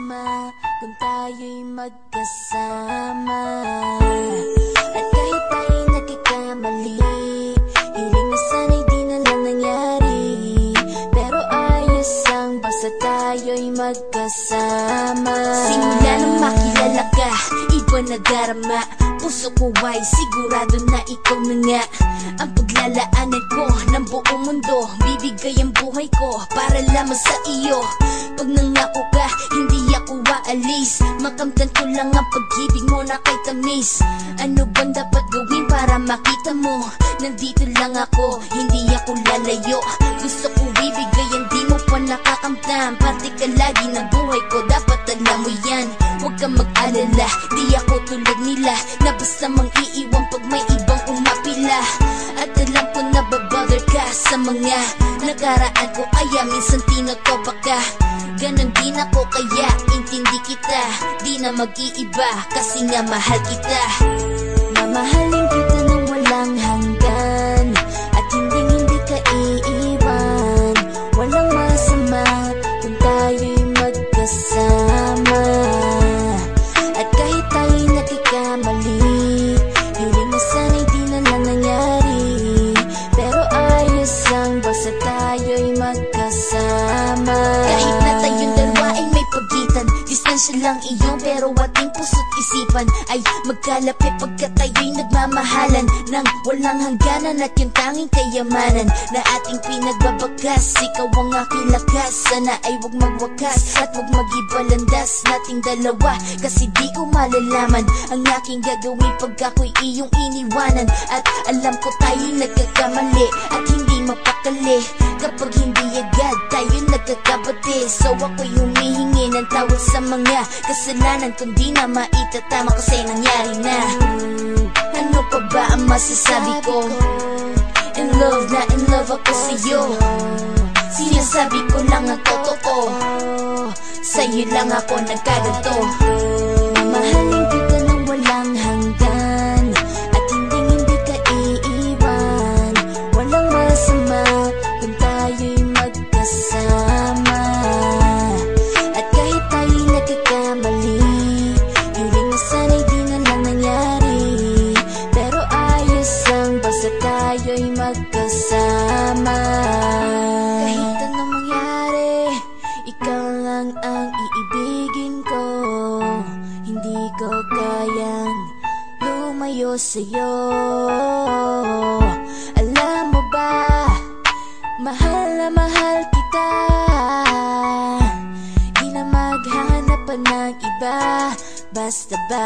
masama kung tayo'y magkasama. At kahit tayo'y nagkakamali, hiling na sana'y di na lang nangyari. Pero ayos ang basta tayo'y magkasama. Simula nang makilala ka, iba na darama. Puso ko ay sigurado na ikaw na nga ang paglalaanan ko ng buong mundo. Bibigay ang buhay ko para lamang sa iyo. Pag nangako ka, hindi ako aalis. Makamtan ko lang ang pag-ibig mo na kay tamis. Ano bang dapat gawin para makita mo? Nandito lang ako, hindi ako lalayo. Gusto ko ibigay ang di mo pa nakakamtan. Parte ka lagi ng buhay ko, dapat alam mo yan. Huwag kang mag-alala, di ako tulad nila na basta mang iiwan pag may ibang umapila. At alam ko na babother ka sa mga nakaraan ko, kaya minsan tinotopa ka. Ganon din ako kaya intindi kita. Di na mag-iiba kasi nga mahal kita. Mamahalin kita nang walang hanggan at hindi ka iiwan. Walang masama kung tayo'y magkasama. At kahit tayo'y nagkakamali, hiling na sana'y di na lang nangyari. Pero ayos lang basta tayo'y magkasama. Kahit na tayong dalawa ay may pagitan, distansya lang iyon pero ating puso't isipan ay magkalapit pagkat tayo'y nagmamahalan ng walang hangganan. At yung tanging kayamanan na ating pinagbabagas, ikaw ang aking lakas. Sana ay huwag magwakas at huwag mag-ibalandas nating dalawa, kasi di ko malalaman ang aking gagawin pag ako'y iyong iniwanan. At alam ko tayo'y nagkakamali at hindi mapakali kapag hindi agad tayo nagkakabati. So ako'y humihingi ng tawad sa mga kasalanan kung di na maitatama kasi nangyari na. Ano pa ba ang masasabi ko? In love na in love ako sa'yo. Sinasabi ko lang ang totoo, sa'yo lang ako nagkaganto. Mamahalin kita nang walang hanggan at hindi ka iiwan. Walang masama kung tayo'y magkasama. At kahit tayo'y nagkakamali, hiling na sana'y di na lang nangyari. Pero ayos lang basta tayo'y magkasama. Kahit anong mangyari, ikaw lang ang iibigin ko. Hindi ko kayang lumayo sa'yo. Alam mo ba, mahal na mahal kita. Di na maghanap pa ng iba, basta ba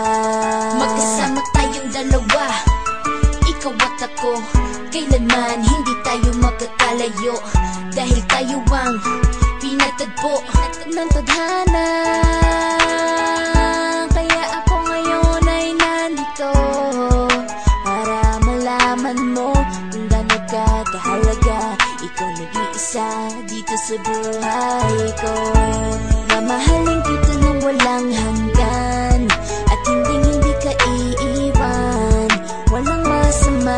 magkasama tayong dalawa, ikaw at ako. Kailanman hindi tayo magkakalayo, dahil tayo ang pinatagpo ng tadhana. Kaya ako ngayon ay nandito para malaman mo kung gaano ka kahalaga. Ikaw nag-iisa dito sa buhay ko. Mamahalin kita nang walang hanggan at hindi ka iiwan. Walang masama